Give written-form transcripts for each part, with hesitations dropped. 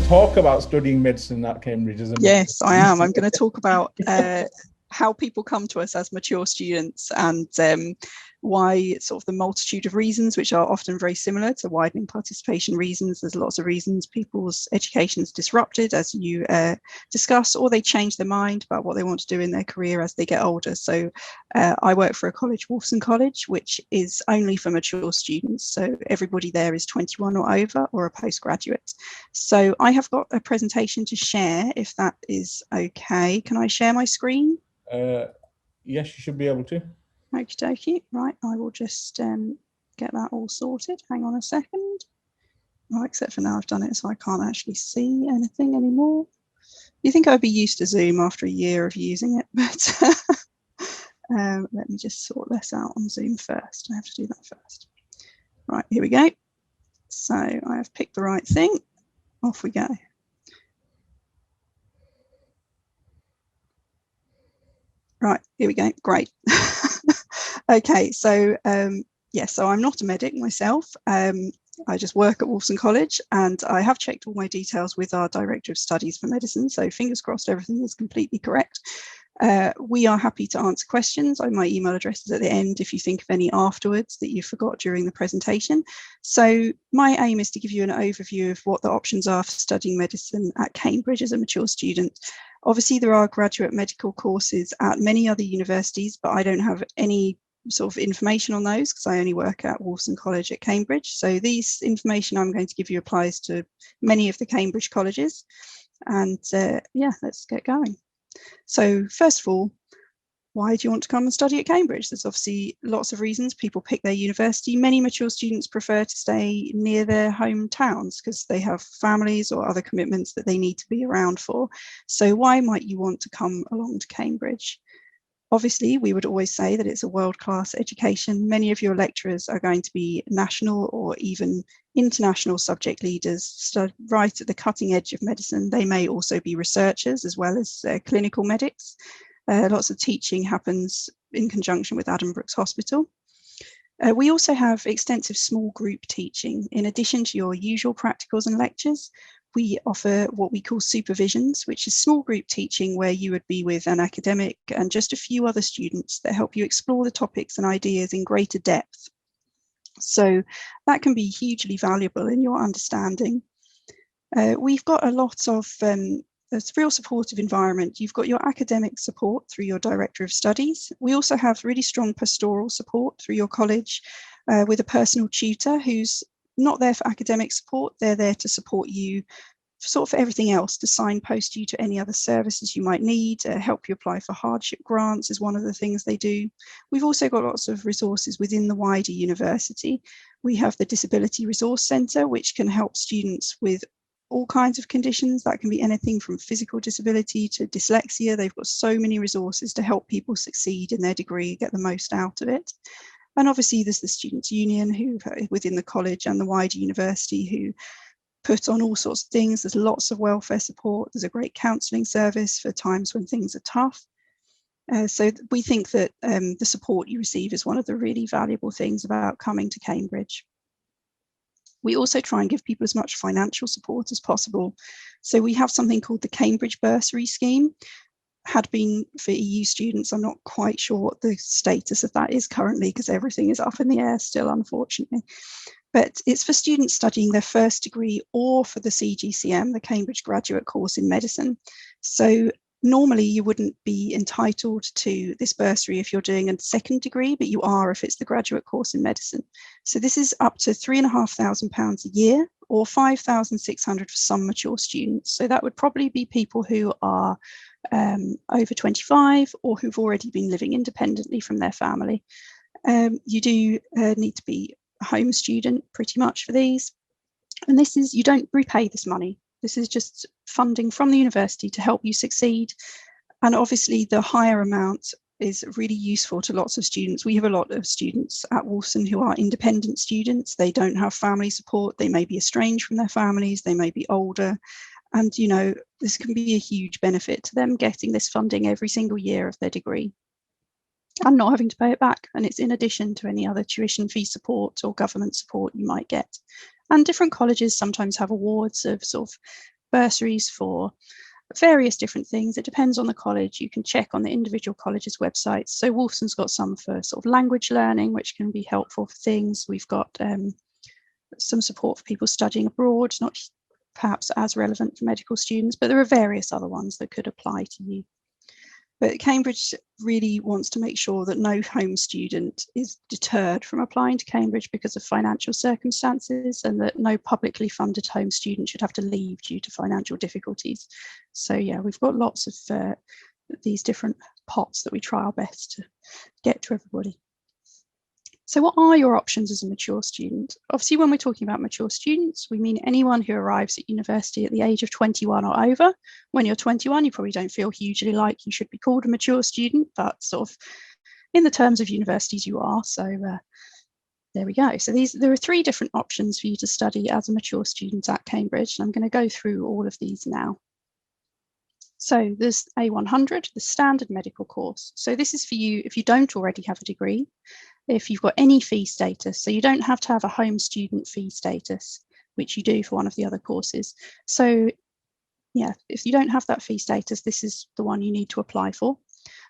talk about studying medicine at Cambridge, isn't it? Yes, I am. I'm going to talk about how people come to us as mature students, and why sort of the multitude of reasons, which are often very similar to widening participation reasons. There's lots of reasons people's education is disrupted, as you discuss, or they change their mind about what they want to do in their career as they get older. So I work for a college, Wolfson College, which is only for mature students. So everybody there is 21 or over, or a postgraduate. So I have got a presentation to share, if that is okay. Can I share my screen? Yes, you should be able to. Okie dokie. Right, I will just get that all sorted. Hang on a second. Oh, except for now I've done it so I can't actually see anything anymore. You think I'd be used to Zoom after a year of using it, but let me just sort this out on Zoom first. I have to do that first. Right, here we go. So I have picked the right thing. Off we go. Right, here we go. Great. Okay, so so I'm not a medic myself. I just work at Wolfson College, and I have checked all my details with our Director of Studies for Medicine, so fingers crossed everything is completely correct. We are happy to answer questions. My email address is at the end if you think of any afterwards that you forgot during the presentation. So my aim is to give you an overview of what the options are for studying medicine at Cambridge as a mature student. Obviously, there are graduate medical courses at many other universities, but I don't have any sort of information on those because I only work at Wolfson College at Cambridge. So this information I'm going to give you applies to many of the Cambridge colleges. And yeah, let's get going. So first of all, why do you want to come and study at Cambridge? There's obviously lots of reasons people pick their university. Many mature students prefer to stay near their hometowns because they have families or other commitments that they need to be around for. So why might you want to come along to Cambridge? Obviously, we would always say that it's a world-class education. Many of your lecturers are going to be national or even international subject leaders, right at the cutting edge of medicine. They may also be researchers as well as clinical medics. Lots of teaching happens in conjunction with Addenbrooke's hospital. We also have extensive small group teaching. In addition to your usual practicals and lectures, we offer what we call supervisions, which is small group teaching where you would be with an academic and just a few other students that help you explore the topics and ideas in greater depth. So that can be hugely valuable in your understanding. We've got a lot of a real supportive environment. You've got your academic support through your Director of Studies. We also have really strong pastoral support through your college with a personal tutor who's not there for academic support. They're there to support you sort of for everything else, to signpost you to any other services you might need, help you apply for hardship grants is one of the things they do. We've also got lots of resources within the wider university. We have the Disability Resource Centre, which can help students with all kinds of conditions. That can be anything from physical disability to dyslexia. They've got so many resources to help people succeed in their degree, get the most out of it. And obviously there's the Students' Union who within the college and the wider university who put on all sorts of things. There's lots of welfare support. There's a great counselling service for times when things are tough. So we think that the support you receive is one of the really valuable things about coming to Cambridge. We also try and give people as much financial support as possible. So we have something called the Cambridge Bursary Scheme. Had been for EU students. I'm not quite sure what the status of that is currently because everything is up in the air still, unfortunately. But it's for students studying their first degree or for the CGCM, the Cambridge Graduate Course in Medicine. So normally you wouldn't be entitled to this bursary if you're doing a second degree, but you are if it's the graduate course in medicine. So this is up to £3,500 a year or £5,600 for some mature students. So that would probably be people who are over 25 or who've already been living independently from their family. You do need to be a home student pretty much for these. And this is, you don't repay this money. This is just funding from the university to help you succeed. And obviously the higher amount is really useful to lots of students. We have a lot of students at Wolfson who are independent students. They don't have family support. They may be estranged from their families. They may be older. And, you know, this can be a huge benefit to them getting this funding every single year of their degree and not having to pay it back. And it's in addition to any other tuition fee support or government support you might get. And different colleges sometimes have awards of sort of bursaries for various different things. It depends on the college. You can check on the individual college's websites. So Wolfson's got some for sort of language learning, which can be helpful for things. We've got some support for people studying abroad, not perhaps as relevant for medical students, but there are various other ones that could apply to you. But Cambridge really wants to make sure that no home student is deterred from applying to Cambridge because of financial circumstances, and that no publicly funded home student should have to leave due to financial difficulties. So yeah, we've got lots of these different pots that we try our best to get to everybody. So what are your options as a mature student? Obviously, when we're talking about mature students, we mean anyone who arrives at university at the age of 21 or over. When you're 21, you probably don't feel hugely like you should be called a mature student, but sort of in the terms of universities you are. So there we go. So there are 3 different options for you to study as a mature student at Cambridge. And I'm going to go through all of these now. So there's A100, the standard medical course. So this is for you if you don't already have a degree, if you've got any fee status. So you don't have to have a home student fee status, which you do for one of the other courses. So yeah, if you don't have that fee status, this is the one you need to apply for.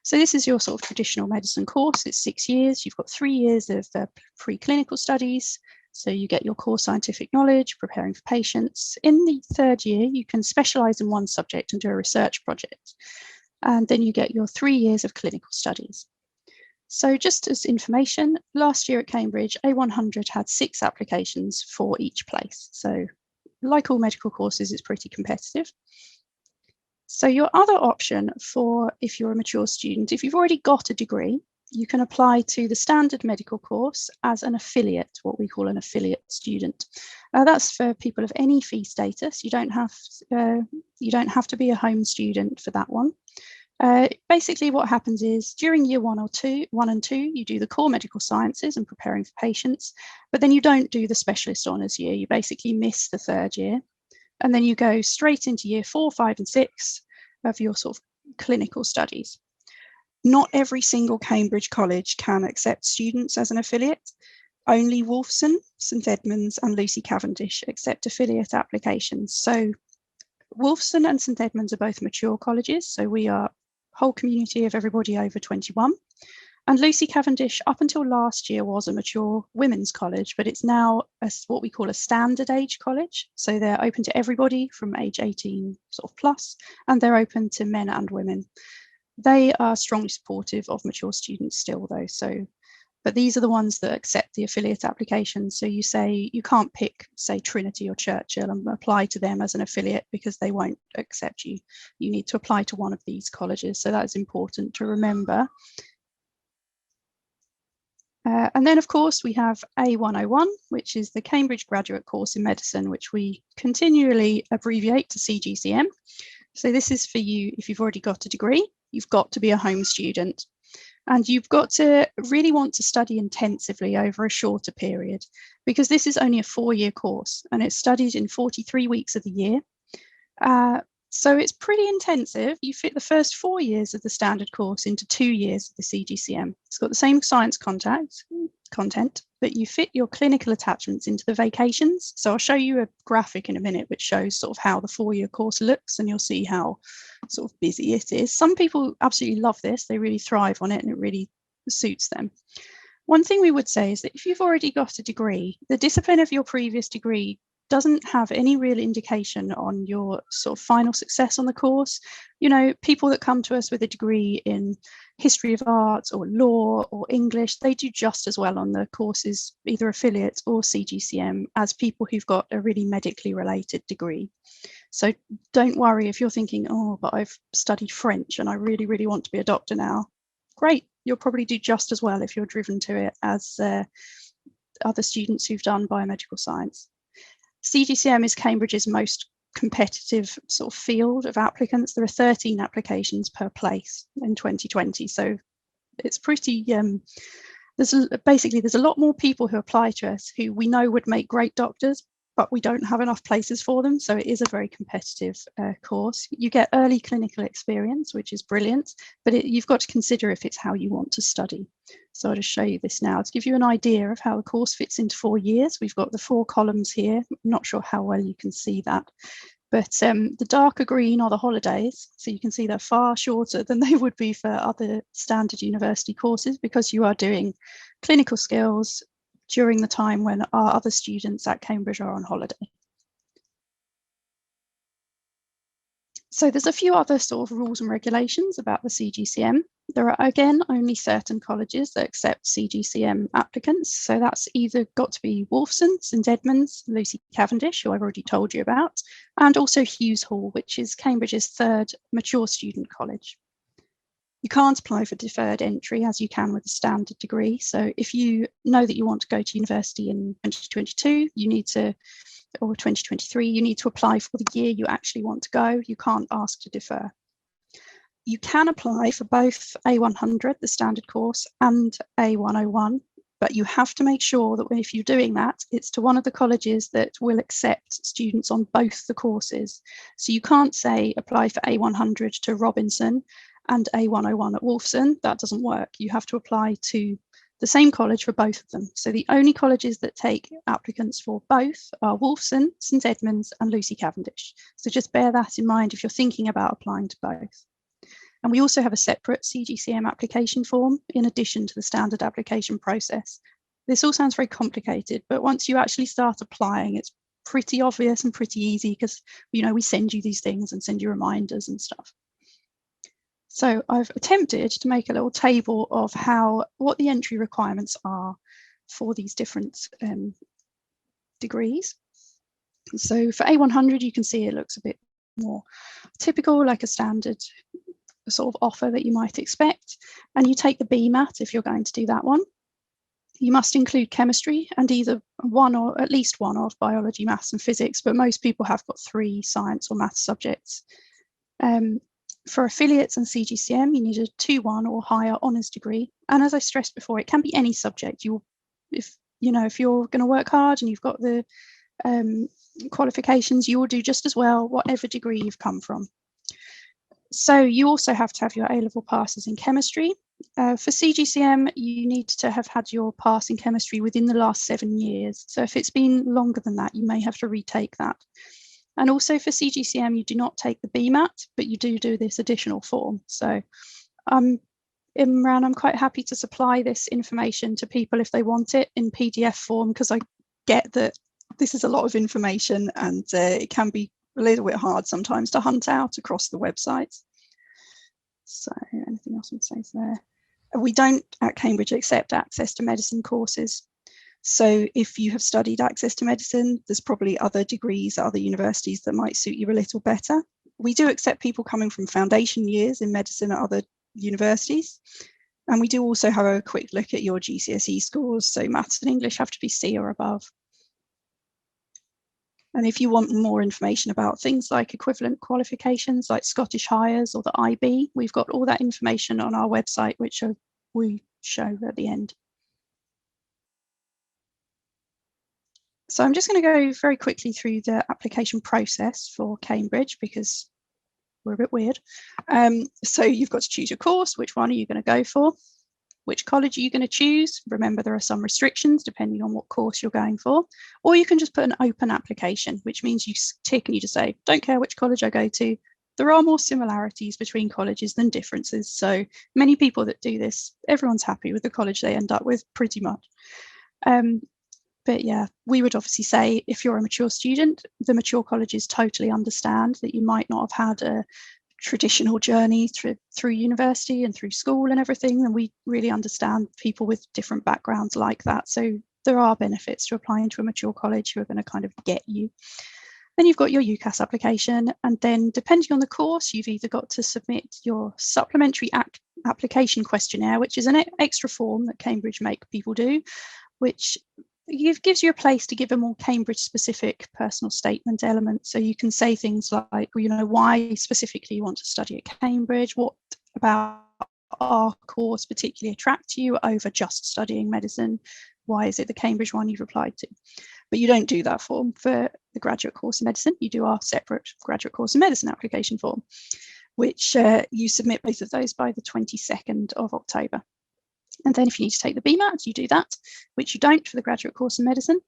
So this is your sort of traditional medicine course. It's 6 years. You've got 3 years of preclinical studies. So you get your core scientific knowledge, preparing for patients. In the 3rd year, you can specialise in one subject and do a research project. And then you get your 3 years of clinical studies. So just as information, last year at Cambridge, A100 had 6 applications for each place. So like all medical courses, it's pretty competitive. So your other option for if you're a mature student, if you've already got a degree, you can apply to the standard medical course as an affiliate, what we call an affiliate student. That's for people of any fee status. You don't have to be a home student for that one. Basically what happens is during year 1 and 2, you do the core medical sciences and preparing for patients, but then you don't do the specialist honours year. You basically miss the 3rd year, and then you go straight into year 4, 5 and 6 of your sort of clinical studies. Not every single Cambridge college can accept students as an affiliate. Only Wolfson, St Edmunds and Lucy Cavendish accept affiliate applications. So Wolfson and St Edmunds are both mature colleges, so we are a whole community of everybody over 21. And Lucy Cavendish, up until last year, was a mature women's college, but it's now what we call a standard age college. So they're open to everybody from age 18 sort of plus, and they're open to men and women. They are strongly supportive of mature students still though. So, but these are the ones that accept the affiliate applications. So you say you can't pick, say, Trinity or Churchill and apply to them as an affiliate because they won't accept you. You need to apply to one of these colleges. So that's important to remember. And then, of course, we have A101, which is the Cambridge Graduate Course in Medicine, which we continually abbreviate to CGCM. So this is for you if you've already got a degree. You've got to be a home student, and you've got to really want to study intensively over a shorter period, because this is only a 4-year course and it's studied in 43 weeks of the year. So it's pretty intensive. You fit the first 4 years of the standard course into 2 years of the CGCM. It's got the same science content, but you fit your clinical attachments into the vacations. So I'll show you a graphic in a minute which shows sort of how the 4-year course looks, and you'll see how sort of busy it is. Some people absolutely love this. They really thrive on it and it really suits them. One thing we would say is that if you've already got a degree, the discipline of your previous degree doesn't have any real indication on your sort of final success on the course. You know, people that come to us with a degree in history of arts or law or English, they do just as well on the courses, either affiliates or CGCM, as people who've got a really medically related degree. So don't worry if you're thinking, oh, but I've studied French and I really, really want to be a doctor now. Great, you'll probably do just as well if you're driven to it as other students who've done biomedical science. CGCM is Cambridge's most competitive sort of field of applicants. There are 13 applications per place in 2020. So it's pretty, there's a lot more people who apply to us who we know would make great doctors, but we don't have enough places for them. So it is a very competitive course. You get early clinical experience, which is brilliant, but you've got to consider if it's how you want to study. So I'll just show you this now to give you an idea of how the course fits into 4 years. We've got the 4 columns here. I'm not sure how well you can see that, But the darker green are the holidays, so you can see they're far shorter than they would be for other standard university courses, because you are doing clinical skills during the time when our other students at Cambridge are on holiday. So there's a few other sort of rules and regulations about the CGCM. There are, again, only certain colleges that accept CGCM applicants. So that's either got to be Wolfson, St Edmunds, Lucy Cavendish, who I've already told you about, and also Hughes Hall, which is Cambridge's third mature student college. You can't apply for deferred entry as you can with a standard degree. So if you know that you want to go to university in 2022, you need to, or 2023, you need to apply for the year you actually want to go. You can't ask to defer. You can apply for both A100, the standard course, and A101, but you have to make sure that if you're doing that, it's to one of the colleges that will accept students on both the courses. So you can't say apply for A100 to Robinson and A101 at Wolfson. That doesn't work. You have to apply to the same college for both of them. So the only colleges that take applicants for both are Wolfson, St Edmunds and Lucy Cavendish. So just bear that in mind if you're thinking about applying to both. And we also have a separate CGCM application form in addition to the standard application process. This all sounds very complicated, but once you actually start applying, it's pretty obvious and pretty easy, because we send you these things and send you reminders and stuff. So I've attempted to make a little table of what the entry requirements are for these different degrees. So for A100, you can see it looks a bit more typical, like a standard sort of offer that you might expect. And you take the BMAT if you're going to do that one. You must include chemistry and either one or at least one of biology, maths and physics, but most people have got 3 science or maths subjects. For affiliates and CGCM, you need a 2-1 or higher honours degree. And as I stressed before, it can be any subject. If you're going to work hard and you've got the qualifications, you will do just as well, whatever degree you've come from. So you also have to have your A-level passes in chemistry. For CGCM, you need to have had your pass in chemistry within the last 7 years. So if it's been longer than that, you may have to retake that. And also for CGCM, you do not take the BMAT, but you do this additional form. So Imran, I'm quite happy to supply this information to people if they want it in PDF form, because I get that this is a lot of information and it can be a little bit hard sometimes to hunt out across the websites. So anything else I'd say there? We don't at Cambridge accept access to medicine courses. So if you have studied access to medicine, there's probably other degrees at other universities that might suit you a little better. We do accept people coming from foundation years in medicine at other universities. And we do also have a quick look at your GCSE scores. So maths and English have to be C or above. And if you want more information about things like equivalent qualifications like Scottish Highers or the IB, we've got all that information on our website, which we show at the end. So I'm just going to go very quickly through the application process for Cambridge, because we're a bit weird. So you've got to choose your course. Which one are you going to go for? Which college are you going to choose? Remember, there are some restrictions depending on what course you're going for. Or you can just put an open application, which means you tick and you just say, don't care which college I go to. There are more similarities between colleges than differences. So many people that do this, everyone's happy with the college they end up with pretty much. But yeah, we would obviously say if you're a mature student, the mature colleges totally understand that you might not have had a traditional journey through university and through school and everything, and we really understand people with different backgrounds like that. So there are benefits to applying to a mature college who are going to kind of get you. Then you've got your UCAS application, and then depending on the course, you've either got to submit your supplementary application questionnaire, which is an extra form that Cambridge make people do, which gives you a place to give a more Cambridge specific personal statement element. So you can say things like, why specifically you want to study at Cambridge, what about our course particularly attract you over just studying medicine, why is it the Cambridge one you've applied to? But you don't do that form for the graduate course in medicine. You do our separate graduate course in medicine application form, which you submit both of those by the 22nd of October. And then if you need to take the BMAT, you do that, which you don't for the graduate course in medicine.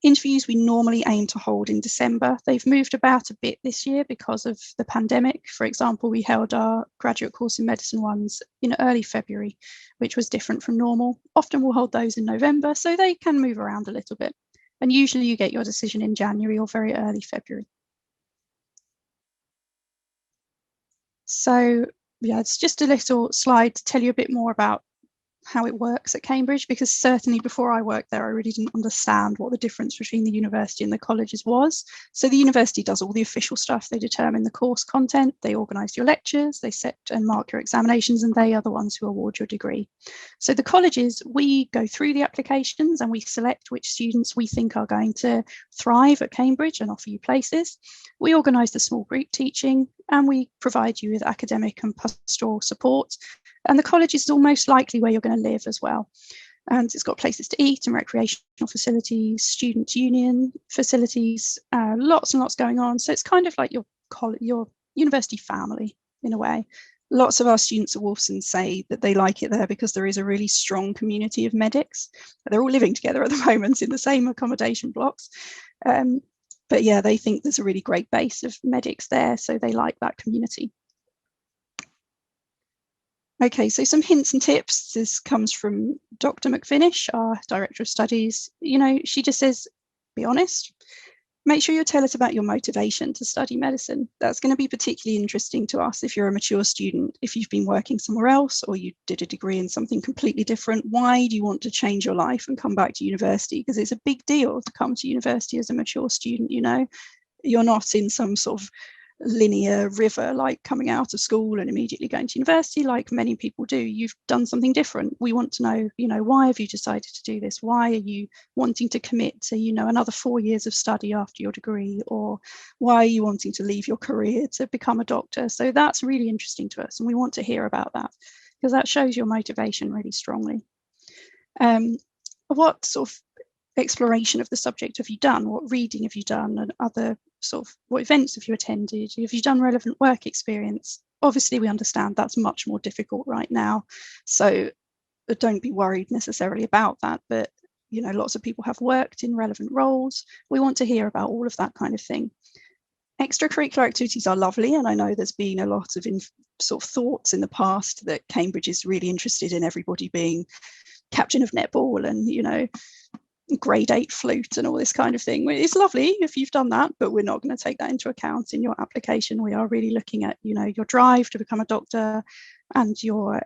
Interviews we normally aim to hold in December. They've moved about a bit this year because of the pandemic. For example, we held our graduate course in medicine ones in early February, which was different from normal. Often we'll hold those in November, so they can move around a little bit. And usually you get your decision in January or very early February. So yeah, it's just a little slide to tell you a bit more about how it works at Cambridge, because certainly before I worked there, I really didn't understand what the difference between the university and the colleges was. So the university does all the official stuff. They determine the course content, they organise your lectures, they set and mark your examinations, and they are the ones who award your degree. So the colleges, we go through the applications and we select which students we think are going to thrive at Cambridge and offer you places. We organise the small group teaching and we provide you with academic and pastoral support. And the college is almost likely where you're going to live as well. And it's got places to eat and recreational facilities, student union facilities, lots and lots going on. So it's kind of like your university family in a way. Lots of our students at Wolfson say that they like it there because there is a really strong community of medics. They're all living together at the moment in the same accommodation blocks. But yeah, they think there's a really great base of medics there, so they like that community. Okay, so some hints and tips. This comes from Dr. McFinish, our Director of Studies. You know, she just says, be honest. Make sure you tell us about your motivation to study medicine. That's going to be particularly interesting to us if you're a mature student, if you've been working somewhere else or you did a degree in something completely different. Why do you want to change your life and come back to university? Because it's a big deal to come to university as a mature student, you know. You're not in some sort of linear river like coming out of school and immediately going to university like many people do. You've done something different. We want to know, you know, why have you decided to do this? Why are you wanting to commit to, you know, another 4 years of study after your degree? Or why are you wanting to leave your career to become a doctor? So that's really interesting to us and we want to hear about that because that shows your motivation really strongly. What sort of exploration of the subject have you done? What reading have you done, and other sort of what events have you attended? Have you done relevant work experience? Obviously we understand that's much more difficult right now, so don't be worried necessarily about that, but you know, lots of people have worked in relevant roles. We want to hear about all of that kind of thing. Extracurricular activities are lovely, and I know there's been a lot of sort of thoughts in the past that Cambridge is really interested in everybody being captain of netball and, you know, grade 8 flute and all this kind of thing. It's lovely if you've done that, but we're not going to take that into account in your application. We are really looking at, you know, your drive to become a doctor and your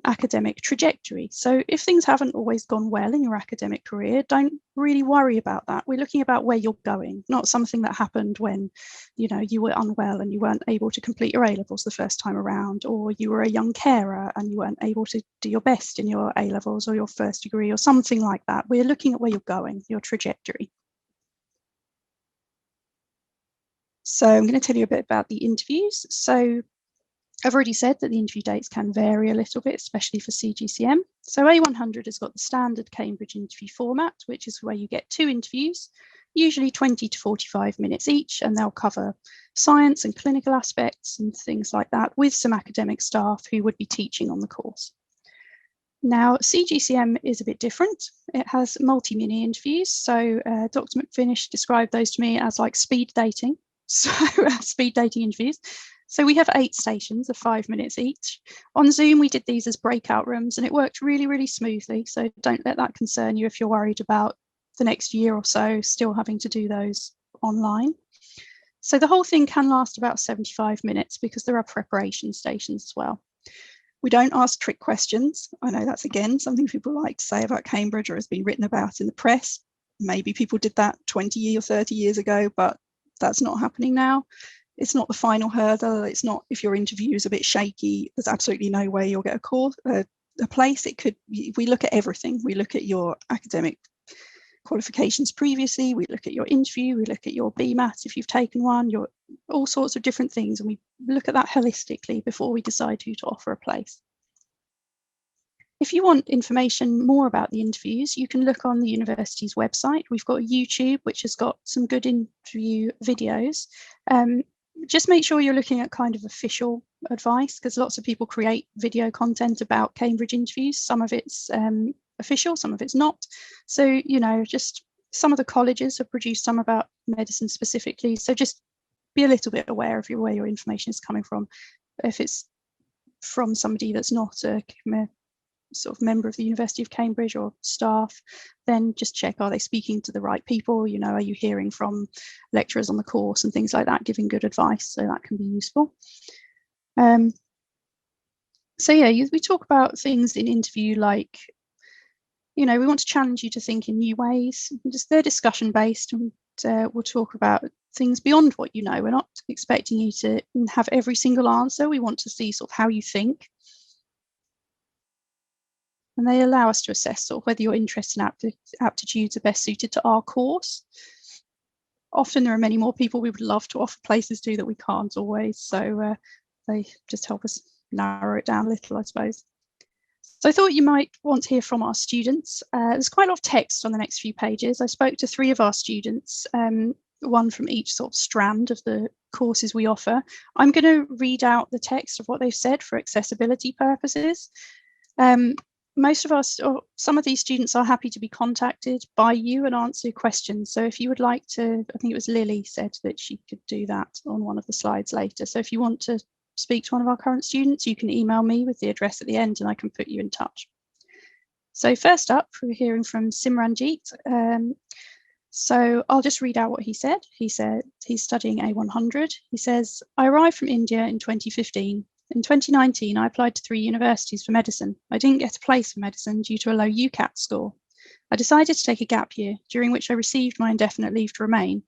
academic trajectory. So if things haven't always gone well in your academic career, don't really worry about that. We're looking about where you're going, not something that happened when, you know, you were unwell and you weren't able to complete your A-levels the first time around, or you were a young carer and you weren't able to do your best in your A-levels or your first degree or something like that. We're looking at where you're going, your trajectory. So I'm going to tell you a bit about the interviews. So I've already said that the interview dates can vary a little bit, especially for CGCM. So A100 has got the standard Cambridge interview format, which is where you get 2 interviews, usually 20 to 45 minutes each, and they'll cover science and clinical aspects and things like that with some academic staff who would be teaching on the course. Now, CGCM is a bit different. It has multi-mini interviews. So Dr. McFinish described those to me as like speed dating. So speed dating interviews. So we have 8 stations of 5 minutes each. On Zoom, we did these as breakout rooms and it worked really, really smoothly. So don't let that concern you if you're worried about the next year or so still having to do those online. So the whole thing can last about 75 minutes because there are preparation stations as well. We don't ask trick questions. I know that's, again, something people like to say about Cambridge or has been written about in the press. Maybe people did that 20 or 30 years ago, but that's not happening now. It's not the final hurdle. It's not, if your interview is a bit shaky, there's absolutely no way you'll get a place. It could, we look at everything. We look at your academic qualifications previously, we look at your interview, we look at your BMAT if you've taken one, your all sorts of different things, and we look at that holistically before we decide who to offer a place. If you want information more about the interviews, you can look on the university's website. We've got YouTube, which has got some good interview videos. Just make sure you're looking at kind of official advice, because lots of people create video content about Cambridge interviews. Some of it's official, some of it's not. So, you know, just Some of the colleges have produced some about medicine specifically, so just be a little bit aware of where your information is coming from. If it's from somebody that's not a sort of member of the University of Cambridge or staff, then just check, are they speaking to the right people? You know, are you hearing from lecturers on the course and things like that, giving good advice? So that can be useful. So yeah, we talk about things in interview like, you know, we want to challenge you to think in new ways. They're discussion based, and we'll talk about things beyond what you know. We're not expecting you to have every single answer. We want to see sort of how you think. And they allow us to assess sort of whether your interests and aptitudes are best suited to our course. Often there are many more people we would love to offer places to that we can't always. So they just help us narrow it down a little, I suppose. So I thought you might want to hear from our students. There's quite a lot of text on the next few pages. I spoke to 3 of our students, one from each sort of strand of the courses we offer. I'm going to read out the text of what they've said for accessibility purposes. Most of us, or some of these students, are happy to be contacted by you and answer questions. So if you would like to, I think it was Lily said that she could do that on one of the slides later. So if you want to speak to one of our current students, you can email me with the address at the end and I can put you in touch. So first up, we're hearing from Simranjeet. So I'll just read out what he said. He said he's studying A100. He says, I arrived from India in 2015. In 2019, I applied to 3 universities for medicine. I didn't get a place for medicine due to a low UCAT score. I decided to take a gap year, during which I received my indefinite leave to remain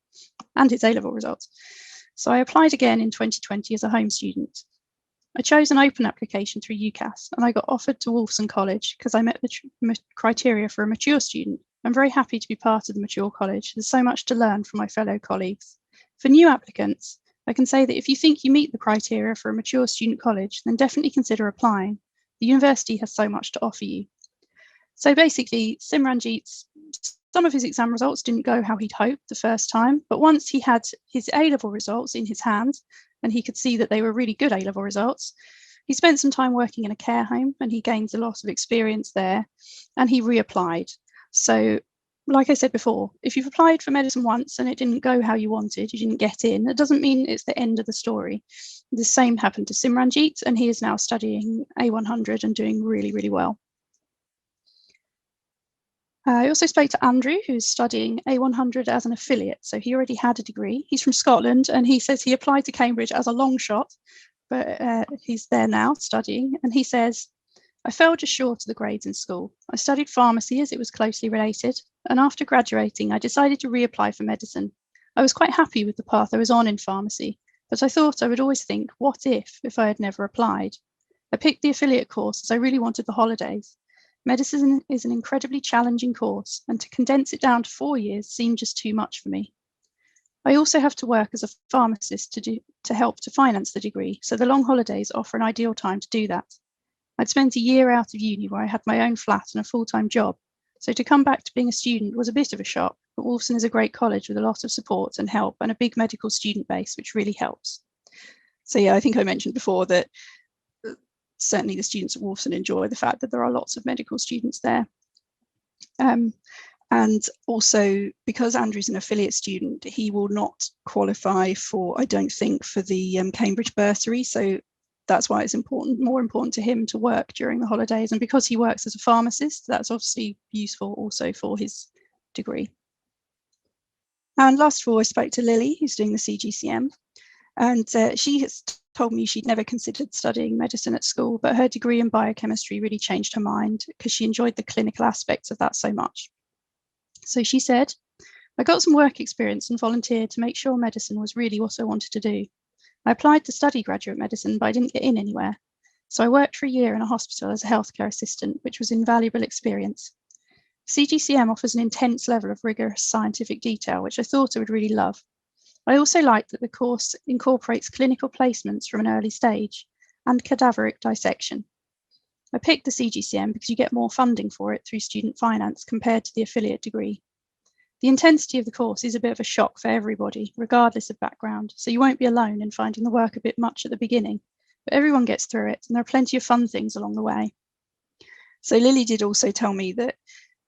and its A-level results. So I applied again in 2020 as a home student. I chose an open application through UCAS and I got offered to Wolfson College because I met the criteria for a mature student. I'm very happy to be part of the mature college. There's so much to learn from my fellow colleagues. For new applicants, I can say that if you think you meet the criteria for a mature student college, then definitely consider applying. The university has so much to offer you. So basically, Simranjeet's, some of his exam results didn't go how he'd hoped the first time, but once he had his A-level results in his hand, and he could see that they were really good A-level results, he spent some time working in a care home and he gained a lot of experience there, and he reapplied. So like I said before, if you've applied for medicine once and it didn't go how you wanted, you didn't get in, it doesn't mean it's the end of the story. The same happened to Simranjeet, and he is now studying A100 and doing really, really well. I also spoke to Andrew, who's studying A100 as an affiliate. So he already had a degree. He's from Scotland, and he says he applied to Cambridge as a long shot, but he's there now studying. And he says, I fell just short of the grades in school. I studied pharmacy as it was closely related, and after graduating, I decided to reapply for medicine. I was quite happy with the path I was on in pharmacy, but I thought I would always think, what if I had never applied? I picked the affiliate course as I really wanted the holidays. Medicine is an incredibly challenging course, and to condense it down to 4 years seemed just too much for me. I also have to work as a pharmacist to help to finance the degree, so the long holidays offer an ideal time to do that. I'd spent a year out of uni where I had my own flat and a full-time job, so to come back to being a student was a bit of a shock, but Wolfson is a great college with a lot of support and help and a big medical student base, which really helps. So yeah, I think I mentioned before that certainly the students at Wolfson enjoy the fact that there are lots of medical students there. And also, because Andrew's an affiliate student, he will not qualify for, I don't think, for the Cambridge bursary. So that's why it's more important to him to work during the holidays. And because he works as a pharmacist, that's obviously useful also for his degree. And last of all, I spoke to Lily, who's doing the CGCM. And she has told me she'd never considered studying medicine at school, but her degree in biochemistry really changed her mind because she enjoyed the clinical aspects of that so much. So she said, I got some work experience and volunteered to make sure medicine was really what I wanted to do. I applied to study graduate medicine, but I didn't get in anywhere. So I worked for a year in a hospital as a healthcare assistant, which was invaluable experience. CGCM offers an intense level of rigorous scientific detail, which I thought I would really love. I also like that the course incorporates clinical placements from an early stage and cadaveric dissection. I picked the CGCM because you get more funding for it through student finance compared to the affiliate degree. The intensity of the course is a bit of a shock for everybody, regardless of background, so you won't be alone in finding the work a bit much at the beginning, but everyone gets through it and there are plenty of fun things along the way. So Lily did also tell me that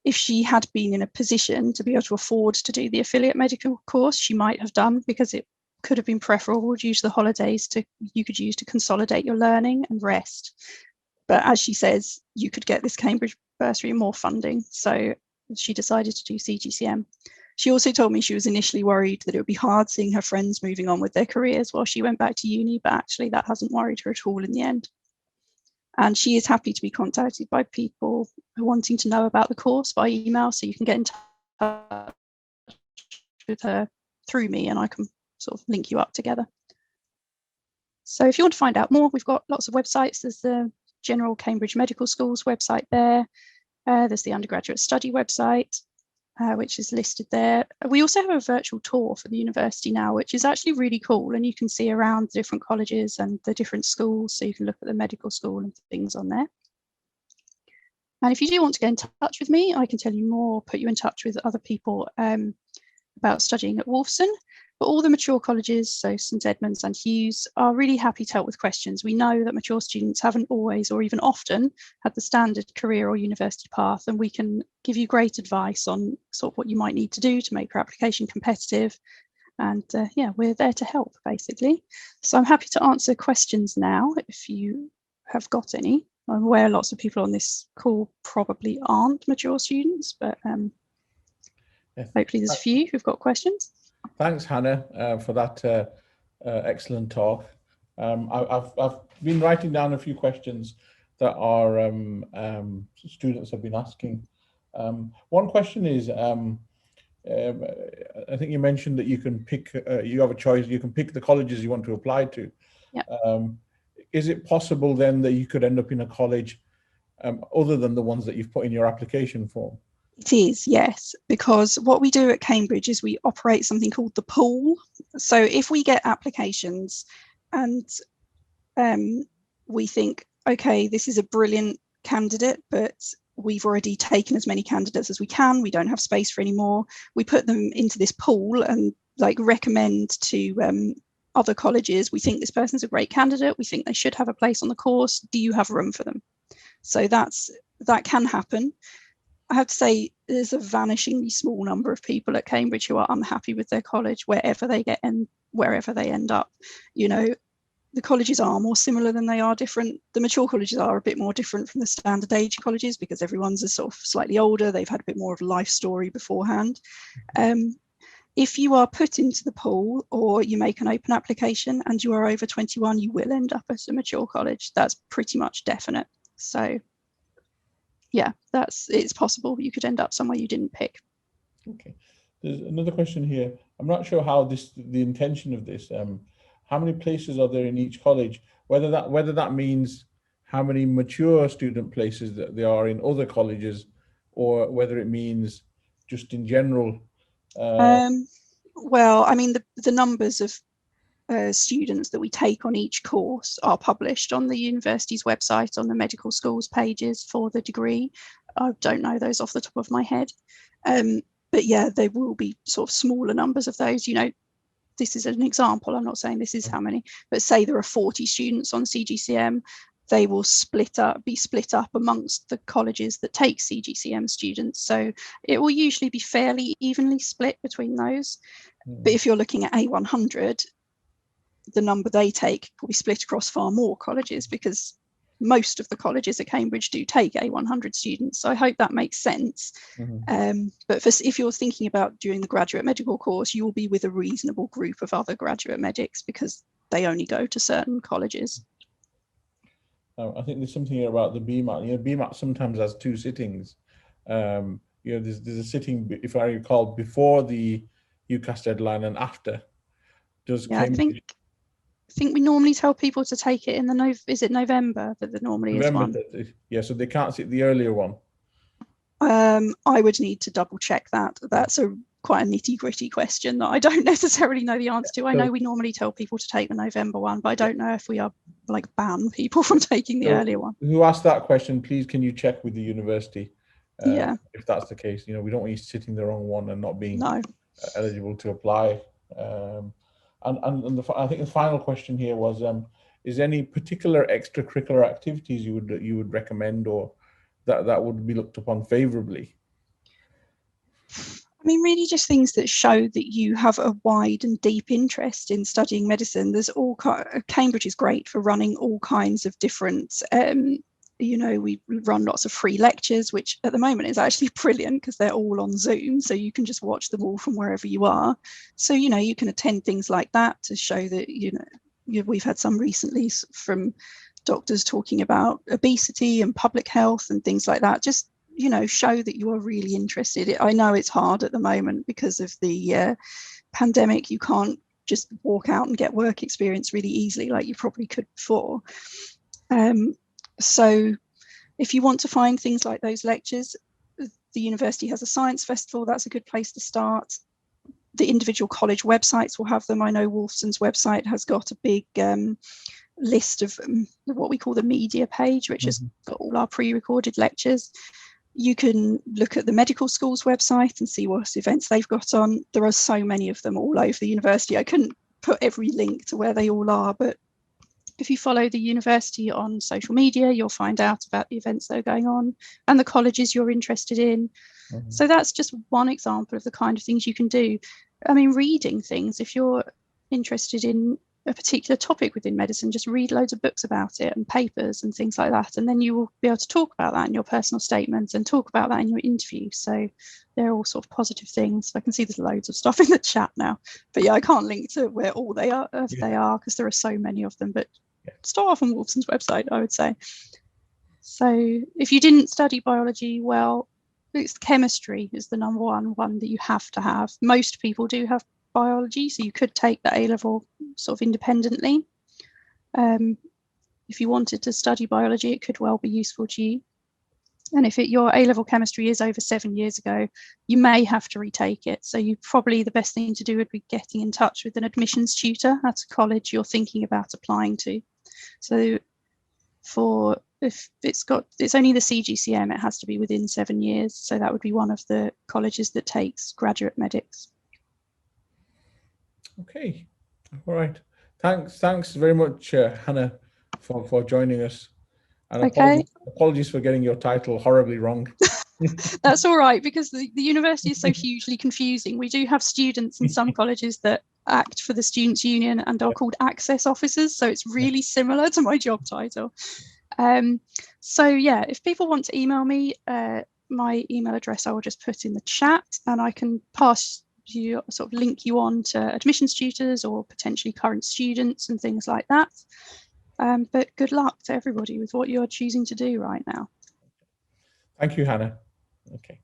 if she had been in a position to be able to afford to do the affiliate medical course, she might have done, because it could have been preferable to use the holidays you could use to consolidate your learning and rest. But as she says, you could get this Cambridge bursary and more funding. So she decided to do CGCM. She also told me she was initially worried that it would be hard seeing her friends moving on with their careers while she went back to uni, but actually that hasn't worried her at all in the end. And she is happy to be contacted by people wanting to know about the course by email, so you can get in touch with her through me and I can sort of link you up together. So if you want to find out more, we've got lots of websites. There's the General Cambridge Medical Schools website there. There's the undergraduate study website, which is listed there. We also have a virtual tour for the university now, which is actually really cool. And you can see around the different colleges and the different schools. So you can look at the medical school and things on there. And if you do want to get in touch with me, I can tell you more, put you in touch with other people about studying at Wolfson. But all the mature colleges, so St Edmunds and Hughes, are really happy to help with questions. We know that mature students haven't always or even often had the standard career or university path, and we can give you great advice on sort of what you might need to do to make your application competitive. And yeah, we're there to help, basically. So I'm happy to answer questions now if you have got any. I'm aware lots of people on this call probably aren't mature students, but hopefully there's a few who've got questions. Thanks, Hannah, for that excellent talk. I've been writing down a few questions that our students have been asking. One question is, I think you mentioned that you can pick, you have a choice, you can pick the colleges you want to apply to. Yep. Is it possible then that you could end up in a college other than the ones that you've put in your application form? It is, yes, because what we do at Cambridge is we operate something called the pool. So if we get applications and we think, okay, this is a brilliant candidate, but we've already taken as many candidates as we can, we don't have space for any more, we put them into this pool and like recommend to other colleges, we think this person's a great candidate, we think they should have a place on the course, do you have room for them? So that can happen. I have to say there's a vanishingly small number of people at Cambridge who are unhappy with their college wherever they get and wherever they end up. You know, the colleges are more similar than they are different. The mature colleges are a bit more different from the standard age colleges because everyone's a sort of slightly older, they've had a bit more of a life story beforehand. If you are put into the pool or you make an open application and you are over 21, you will end up at a mature college. That's pretty much definite. So yeah, it's possible you could end up somewhere you didn't pick. Okay, there's another question here. I'm not sure how the intention of this. How many places are there in each college? Whether that means how many mature student places that there are in other colleges, or whether it means just in general. Well, I mean, the numbers of students that we take on each course are published on the university's website on the medical schools pages for the degree. I don't know those off the top of my head. But yeah, there will be sort of smaller numbers of those. You know, this is an example. I'm not saying this is how many, but say there are 40 students on CGCM, they will be split up amongst the colleges that take CGCM students. So it will usually be fairly evenly split between those. But if you're looking at A100, the number they take will be split across far more colleges because most of the colleges at Cambridge do take A100 students. So I hope that makes sense. But if you're thinking about doing the graduate medical course, you will be with a reasonable group of other graduate medics because they only go to certain colleges. I think there's something here about the BMAT. You know, BMAT sometimes has two sittings. You know, there's a sitting, if I recall, before the UCAS deadline and after. I think we normally tell people to take it in is it November that there normally is one? Yeah, so they can't sit the earlier one. I would need to double check that. That's quite a nitty-gritty question that I don't necessarily know the answer to. I know we normally tell people to take the November one, but I don't know if we are like ban people from taking the earlier one. Who asked that question, please can you check with the university if that's the case. You know, we don't want you sitting the wrong one and not being eligible to apply. I think the final question here was, is any particular extracurricular activities you would recommend or that would be looked upon favorably? I mean, really just things that show that you have a wide and deep interest in studying medicine. There's Cambridge is great for running all kinds of different, you know, we run lots of free lectures, which at the moment is actually brilliant because they're all on Zoom. So you can just watch them all from wherever you are. So, you know, you can attend things like that to show that, you know, we've had some recently from doctors talking about obesity and public health and things like that. Just, you know, show that you are really interested. I know it's hard at the moment because of the pandemic. You can't just walk out and get work experience really easily like you probably could before. So if you want to find things like those lectures, the university has a science festival. That's a good place to start. The individual college websites will have them. I know Wolfson's website has got a big list of what we call the media page, which has got all our pre-recorded lectures. You can look at the medical school's website and see what events they've got on. There are so many of them all over the university. I couldn't put every link to where they all are, but if you follow the university on social media, you'll find out about the events that are going on and the colleges you're interested in. So that's just one example of the kind of things you can do. I mean, reading things, if you're interested in a particular topic within medicine, just read loads of books about it and papers and things like that. And then you will be able to talk about that in your personal statements and talk about that in your interview. So they're all sort of positive things. I can see there's loads of stuff in the chat now, but yeah, I can't link to where all they are because there are so many of them, but start off on Wolfson's website, I would say. So if you didn't study biology, well, it's chemistry is the number one that you have to have. Most people do have biology, so you could take the A-level sort of independently. If you wanted to study biology, it could well be useful to you. And if your A-level chemistry is over 7 years ago, you may have to retake it. So you probably the best thing to do would be getting in touch with an admissions tutor at a college you're thinking about applying to. So if it's only the CGCM, it has to be within 7 years. So that would be one of the colleges that takes graduate medics. Okay, all right. Thanks very much, Hannah, for joining us. And apologies for getting your title horribly wrong. That's all right, because the university is so hugely confusing. We do have students in some colleges that act for the Students' Union and are called access officers. So it's really similar to my job title. So yeah, if people want to email me, my email address I will just put in the chat, and I can pass you, sort of link you on to admissions tutors or potentially current students and things like that. But good luck to everybody with what you're choosing to do right now. Thank you, Hannah. Okay.